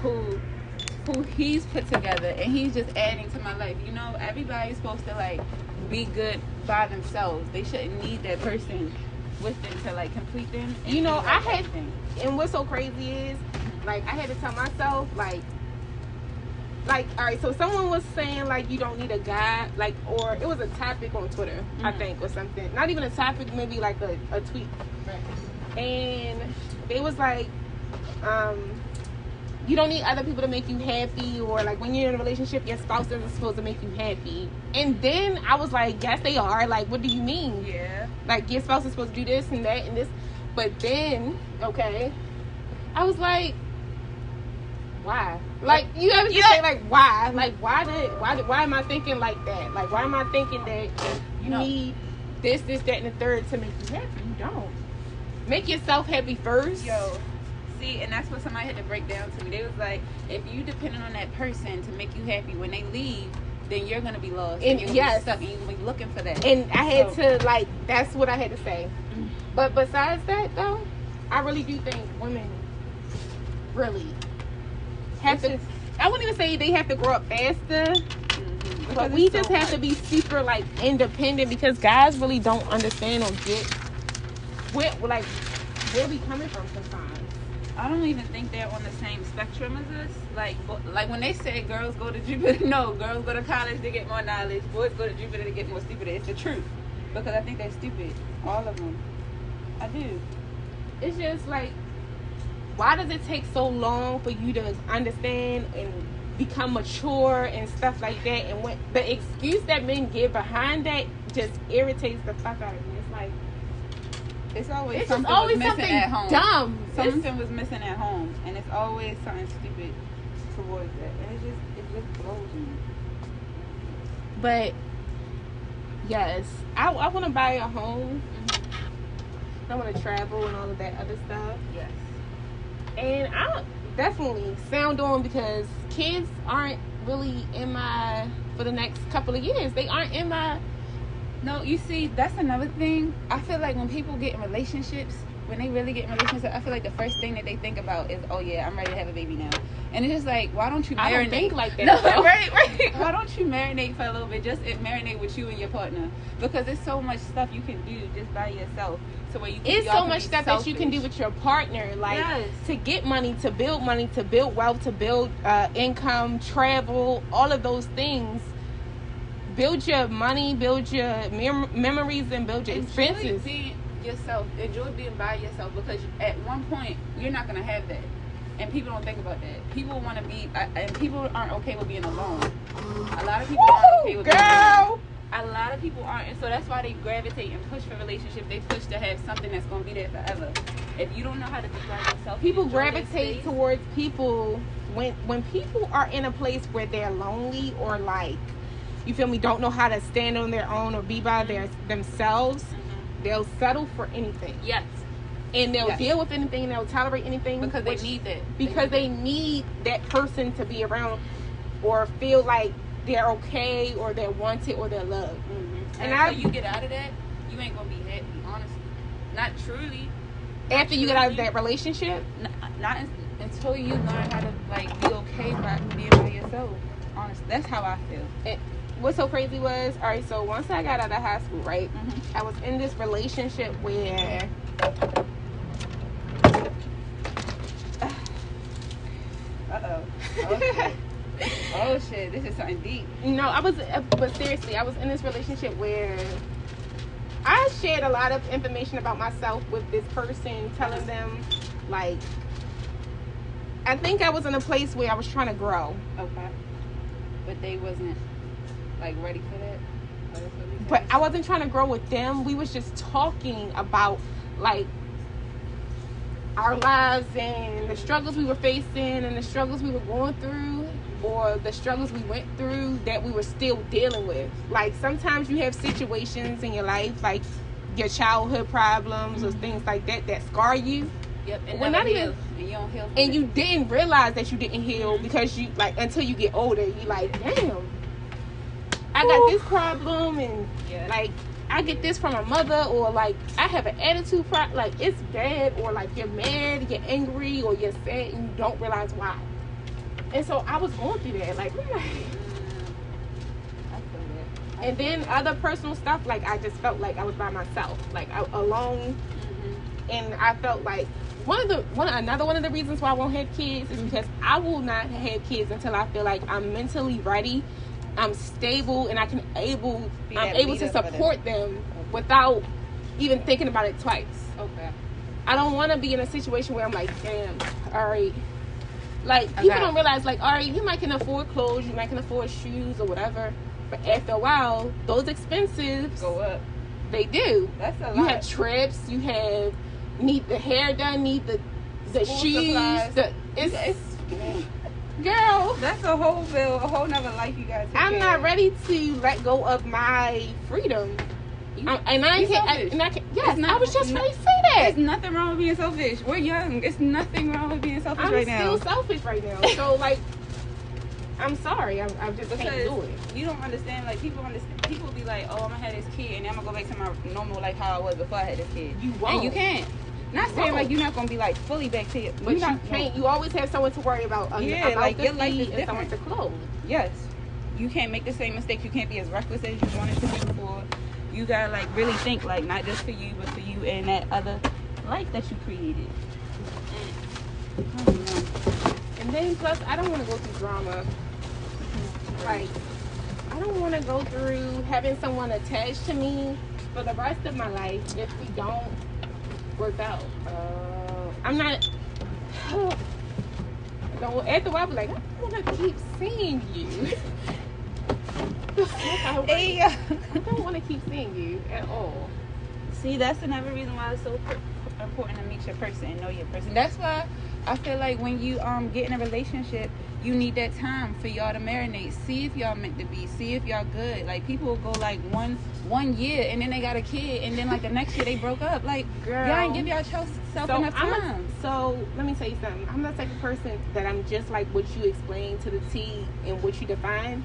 who he's put together, and he's just adding to my life. You know, everybody's supposed to like be good by themselves. They shouldn't need that person with them to like complete them. You know, like, I had, everything. and what's so crazy is, like, I had to tell myself, like, all right, so someone was saying, like, you don't need a guy, like, or it was a topic on Twitter, I think, or something. Not even a topic, maybe like a tweet. Right. And they was like, you don't need other people to make you happy, or like when you're in a relationship, your spouse isn't supposed to make you happy. And then I was like, yes, they are. Like, what do you mean? Yeah. Like, your spouse is supposed to do this and that and this. But then, okay, I was like, why? Like, you ever just say, like, why? Like, why am I thinking like that? Like, why am I thinking that you need this, that, and the third to make you happy? You don't. Make yourself happy first. Yo. See, and that's what somebody had to break down to me. They was like, if you depending on that person to make you happy, when they leave, then you're gonna be lost. And you're gonna be stuck, and you're gonna be looking for that. And I had to, like, that's what I had to say. But besides that, though, I really do think women really have to. I wouldn't even say they have to grow up faster, but we just have to be super, like, independent, because guys really don't understand or get where we coming from sometimes. I don't even think they're on the same spectrum as us. Like when they say girls go to Jupiter, no, girls go to college to get more knowledge. Boys go to Jupiter to get more stupid. It's the truth, because I think they're stupid, all of them. I do. It's just like, why does it take so long for you to understand and become mature and stuff like that? And when the excuse that men give behind that just irritates the fuck out of me. It's like, it's always something was missing at home. Dumb. Something was missing at home, and it's always something stupid towards that, and it just blows me. But yes, I want to buy a home. I want to travel and all of that other stuff. Yes. And I definitely sound on, because kids aren't really in my, for the next couple of years, they aren't in my. No, you see, that's another thing. I feel like when people get in relationships, when they really get in relationships, I feel like the first thing that they think about is, oh yeah, I'm ready to have a baby now. And it's just like, why don't you marinate? I don't think like that. No, right. Why don't you marinate for a little bit? Just marinate with you and your partner, because there's so much stuff you can do just by yourself. So where you can, it's so much stuff that you can do with your partner, like to get money, to build wealth, to build income, travel, all of those things. Build your money, build your memories, and build your expenses. Enjoy being yourself. Enjoy being by yourself, because at one point you're not gonna have that, and people don't think about that. People want to be, and people aren't okay with being alone. A lot of people aren't okay with being alone. A lot of people aren't, and so that's why they gravitate and push for relationships. They push to have something that's gonna be there forever. If you don't know how to describe yourself, people gravitate towards people when people are in a place where they're lonely, or like, you feel me, don't know how to stand on their own or be by themselves. They'll settle for anything. Yes. And they'll deal with anything, they'll tolerate anything. Because they need that. Because they need that person to be around, or feel like they're okay, or they're wanted, or they're loved. And until you get out of that, you ain't going to be happy, honestly. Not truly. After you get out of that relationship? Not until you learn how to, like, be okay by being by yourself. Honestly, that's how I feel. What's so crazy was, all right, so once I got out of high school, right, I was in this relationship where oh shit, this is something deep. No, but seriously, I was in this relationship where I shared a lot of information about myself with this person, telling them, like, I think I was in a place where I was trying to grow. Okay. But they wasn't, like, ready for that? But I wasn't trying to grow with them. We was just talking about, like, our lives and the struggles we were facing and the struggles we were going through, or the struggles we went through that we were still dealing with. Like, sometimes you have situations in your life, like your childhood problems or things like that, that scar you. Yep, and not even, and you don't heal. And you didn't realize that you didn't heal, because you, like, until you get older, you like, damn, I got this problem, and like, I get this from my mother, or like, I have an attitude problem, like, it's bad, or like, you're mad, you're angry, or you're sad, and you don't realize why. And so I was going through that. Like, I'm like, I feel that. and then other personal stuff, like I just felt like I was by myself, like alone. And I felt like another one of the reasons why I won't have kids is because I will not have kids until I feel like I'm mentally ready, I'm stable, and I'm able to support them without even thinking about it twice. Okay. I don't want to be in a situation where I'm like, damn, all right. Like, people don't realize, like, all right, you might can afford clothes, you might can afford shoes or whatever, but after a while, those expenses go up. They do. That's a lot. You have trips, you have need the hair done, need the shoes, girl. That's a whole bill, a whole nother life you guys. I'm not ready to let go of my freedom. I was just ready to say that. There's nothing wrong with being selfish. We're young. There's nothing wrong with being selfish right now. I'm still selfish right now. So, like, I'm sorry. I just can't do it. You don't understand. Like, people understand. People be like, oh, I'm going to have this kid, and then I'm going to go back to my normal life how I was before I had this kid. You won't. And you can't. Not saying, like, you're not going to be, like, fully back to it. But you can't. You always have someone to worry about. Yeah, like, your life is different. Someone to clothe. Yes. You can't make the same mistake. You can't be as reckless as you wanted to be before. You gotta like really think like not just for you but for you and that other life that you created. And then plus I don't want to go through drama. Like I don't want to go through having someone attached to me for the rest of my life if we don't work out. I'm not. After a while, I'll be like, I don't want to keep seeing you. I don't want to keep seeing you at all. See, that's another reason why it's so important to meet your person and know your person. That's why I feel like when you get in a relationship, you need that time for y'all to marinate. See if y'all meant to be. See if y'all good. Like people will go like one year and then they got a kid and then like the next year they broke up. Like girl, y'all ain't give y'all self enough time. So let me tell you something. I'm the type of person that I'm just like what you explained to the T and what you define.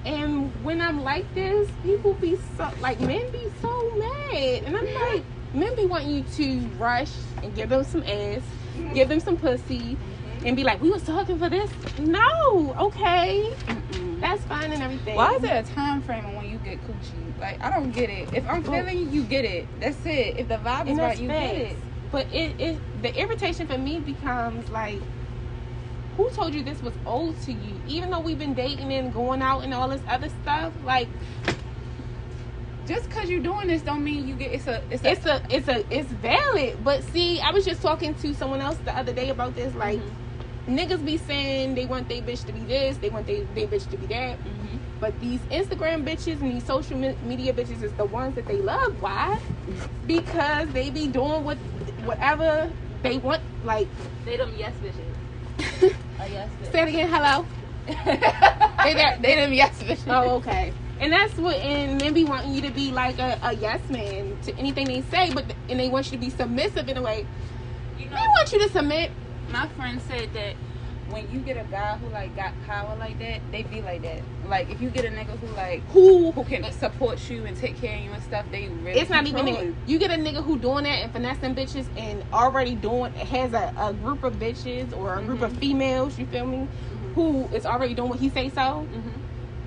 And when I'm like this, people be so like men be so mad, and I'm like, men be wanting you to rush and give them some ass, give them some pussy, and be like, we was talking for this. No, okay, that's fine and everything. Why is there a time frame on when you get coochie? Like I don't get it. If I'm feeling you, get it. That's it. If the vibe is right, you get it. But it the irritation for me becomes like, who told you this was old to you? Even though we've been dating and going out and all this other stuff, like just because you're doing this don't mean you get it's valid. But see, I was just talking to someone else the other day about this. Like niggas be saying they want their bitch to be this, they want their bitch to be that. But these Instagram bitches and these social media bitches is the ones that they love. Why? Because they be doing whatever they want. Like they them yes bitches. Yes, say it again. Hello. they them yes bitches. Oh, okay. And that's what, and men be wanting you to be like a yes man to anything they say, and they want you to be submissive in a way. They want you to submit. My friend said that when you get a guy who like got power like that, they be like that. Like if you get a nigga who like who can support you and take care of you and stuff, they really. It's not even that. You get a nigga who doing that and finessing bitches and already has a group of bitches or a group of females. You feel me? Who is already doing what he say so.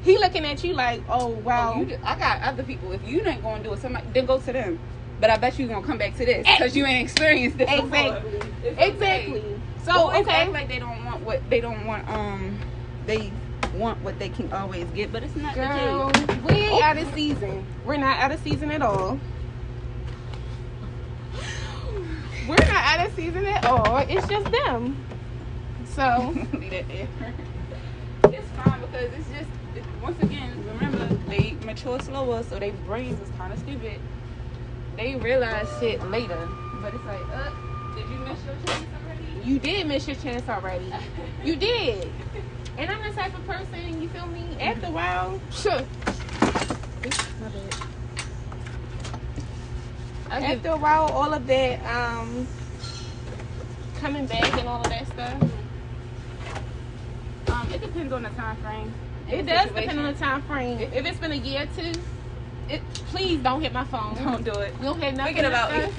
He looking at you like, oh wow. I got other people. If you ain't gonna do it, somebody then go to them. But I bet you gonna come back to this because you ain't experienced this before. Exactly. So okay, act like they don't want what they don't want. They want what they can always get, but it's not. Girl, the case. We ain't out of season. We're not out of season at all. We're not out of season at all. It's just them. So it's fine because it's just once again. Remember, they mature slower, so their brains is kind of stupid. They realize shit later, but it's like, did you miss your chance already? You did miss your chance already. You did. And I'm the type of person, you feel me? After a while, sure. My bad. After a while, all of that coming back and all of that stuff. It depends on the time frame. It does depend on the time frame. If it's been a year or two, please don't hit my phone. Don't do it. We don't have nothing Forget about it.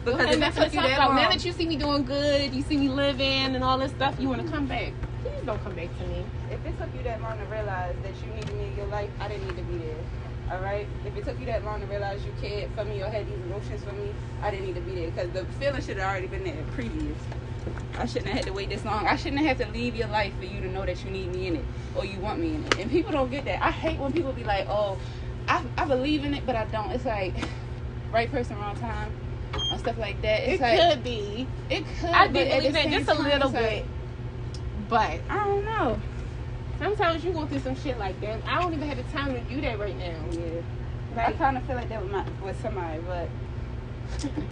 Because if it took you that long. Now that you see me doing good, you see me living and all this stuff, you want to come back. please don't come back to me. If it took you that long to realize that you needed me in your life, I didn't need to be there. All right? If it took you that long to realize you cared for me or had these emotions for me, I didn't need to be there. Because the feeling should have already been there previous. I shouldn't have had to wait this long. I shouldn't have had to leave your life for you to know that you need me in it or you want me in it. And people don't get that. I hate when people be like, oh, I believe in it, but I don't. It's like, right person, wrong time, and stuff like that. It's it like, could be. It could. I but do at the believe it same just a time, little it's like, bit. But I don't know. sometimes you go through some shit like that. I don't even have the time to do that right now. Yeah. Like, I kind of feel like that with somebody, but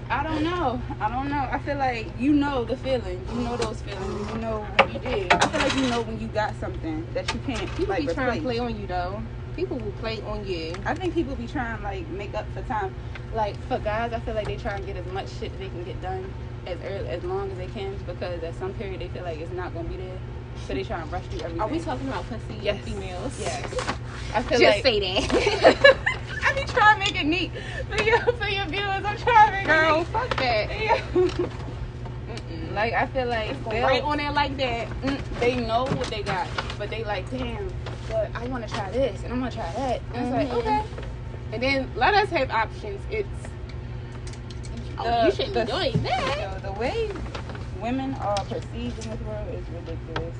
I don't know. I feel like you know the feeling. You know those feelings. You know when you did. I feel like you know when you got something that you can't people like be trying replace. to play on you though. People will play on you. I think people be trying to like make up for time. Like for guys, I feel like they try and get as much shit that they can get done as long as they can because at some period they feel like it's not gonna be there. So they try and rush through everything. Are we talking about pussy Yes. and females? Yes. I feel Just like say that. I be trying to make it neat for your viewers. I'm trying to make Girl, it neat. fuck that. Mm-mm. Like I feel like Go right on there like that. they know what they got, but they like, damn, but I want to try this and I'm gonna try that. And it's like, okay. And then let us have options. It's you shouldn't be doing that. The way women are perceived in this world is ridiculous.